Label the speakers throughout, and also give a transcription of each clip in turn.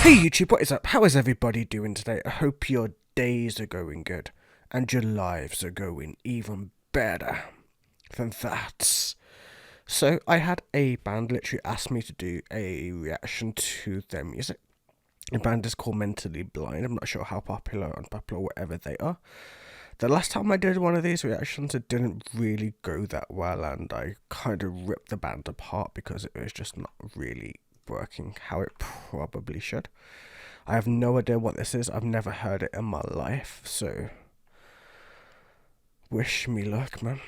Speaker 1: Hey YouTube, what is up? How is everybody doing today? I hope your days are going good and your lives are going even better than that. So I had a band literally ask me to do a reaction to their music. The band is called Mentally Blind. I'm not sure how popular or unpopular, whatever they are. The last time I did one of these reactions, it didn't really go that well, and I kind of ripped the band apart because it was just not really working how it probably should. I have no idea what this is. I've never heard it in my life, so wish me luck, man.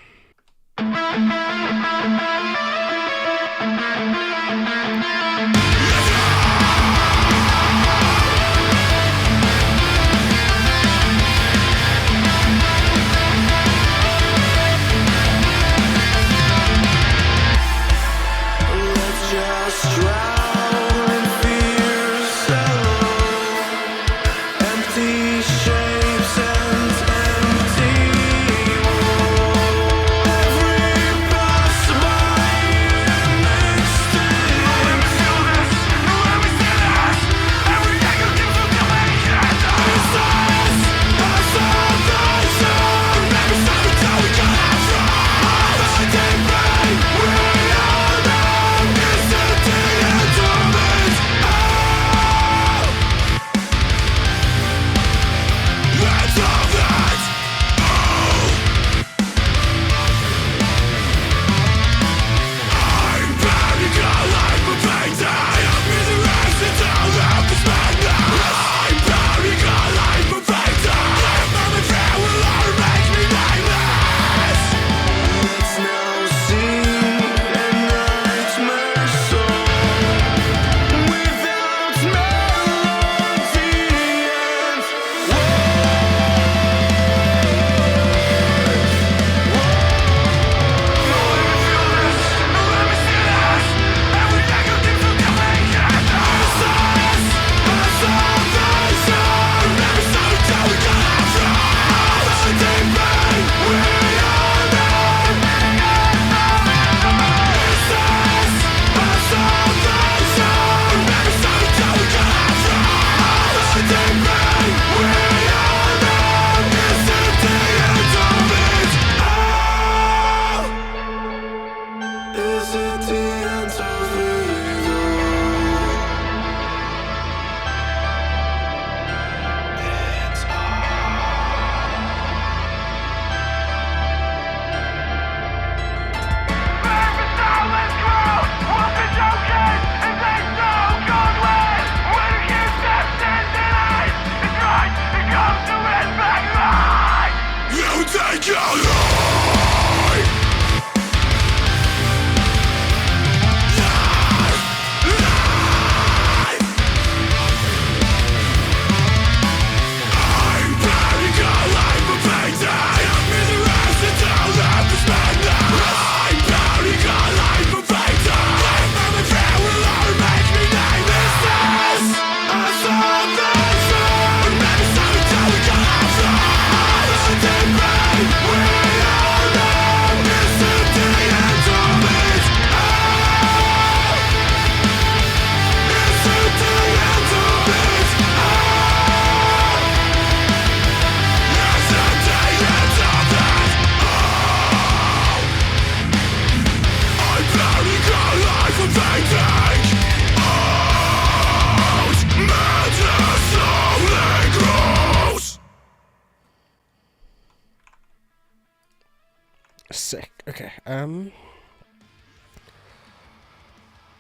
Speaker 1: Sick. Okay. I'm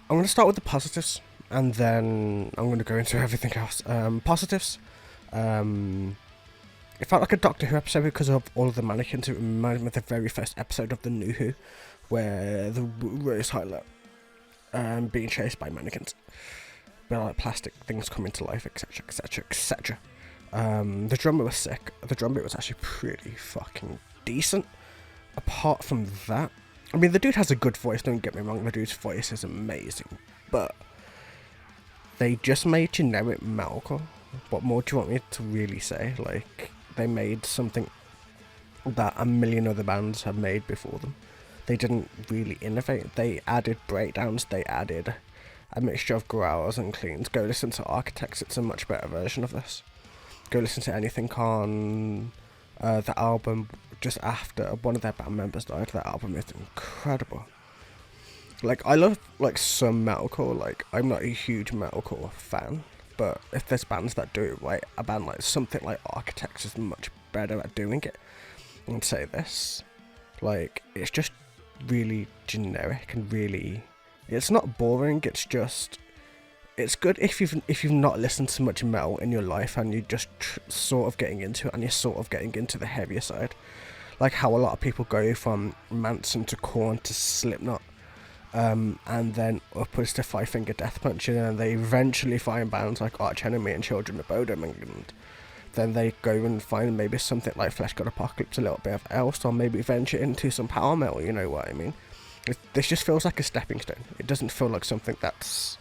Speaker 1: going to start with the positives, and then I'm going to go into everything else. Positives. It felt like a Doctor Who episode because of all of the mannequins. It reminded me of the very first episode of the New Who, where the Rose Hyler being chased by mannequins. But like plastic things coming to life, etc, etc, etc. The drum bit was sick. The drum bit was actually pretty fucking decent. Apart from that, I mean, the dude has a good voice, don't get me wrong, the dude's voice is amazing, but they just made generic metalcore. What more do you want me to really say? Like, they made something that a million other bands have made before them. They didn't really innovate. They added breakdowns, they added a mixture of growls and cleans, go listen to Architects. It's a much better version of this. Go listen to anything on the album just after one of their band members died. That album is incredible. Like, I love, like, some metalcore. Like, I'm not a huge metalcore fan, but if there's bands that do it right, a band like something like Architects is much better at doing it. And say this, like, it's just really generic and really, it's not boring. It's just, it's good if you've not listened to much metal in your life and you're just sort of getting into it and you're sort of getting into the heavier side, like how a lot of people go from Manson to Korn to Slipknot, and then upwards to Five Finger Death Punch, and then they eventually find bands like Arch Enemy and Children of Bodom, and then they go and find maybe something like Flesh God Apocalypse, a little bit of else, or maybe venture into some power metal, you know what I mean? This just feels like a stepping stone. It doesn't feel like something that's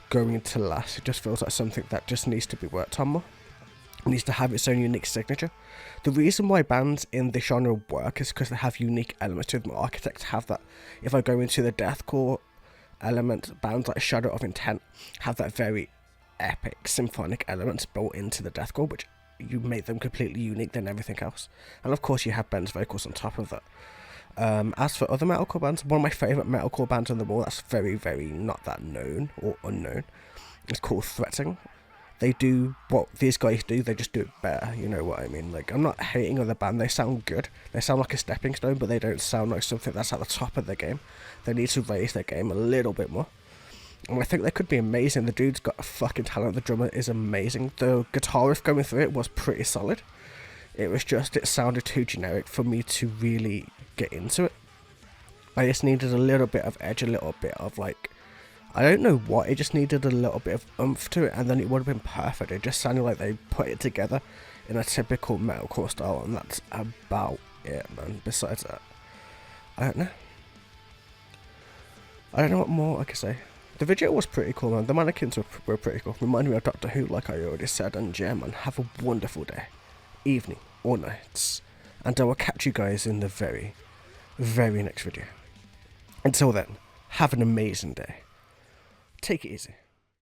Speaker 1: going to last. It just feels like something that just needs to be worked on more. It needs to have its own unique signature. The reason why bands in this genre work is because they have unique elements to them. Architects have that. If I go into the deathcore element, bands like Shadow of Intent have that very epic symphonic elements built into the deathcore, which you make them completely unique than everything else. And of course you have Ben's vocals on top of that. As for other metalcore bands, one of my favourite metalcore bands on the wall that's very, very not that known or unknown is called Threatening. They do what these guys do, they just do it better, you know what I mean? Like, I'm not hating on the band, they sound good, they sound like a stepping stone, but they don't sound like something that's at the top of their game. They need to raise their game a little bit more. And I think they could be amazing. The dude's got a fucking talent, the drummer is amazing. The guitar riff going through it was pretty solid. It was just, it sounded too generic for me to really get into it. I just needed a little bit of edge, a little bit of, like, I don't know what, it just needed a little bit of oomph to it, and then it would have been perfect. It just sounded like they put it together in a typical metalcore style, and that's about it, man. Besides that, I don't know. I don't know what more I can say. The video was pretty cool, man. The mannequins were pretty cool. Reminded me of Doctor Who, like I already said. And yeah, man, have a wonderful day, evening, or nights. And I will catch you guys in the very, very next video. Until then, have an amazing day. Take it easy.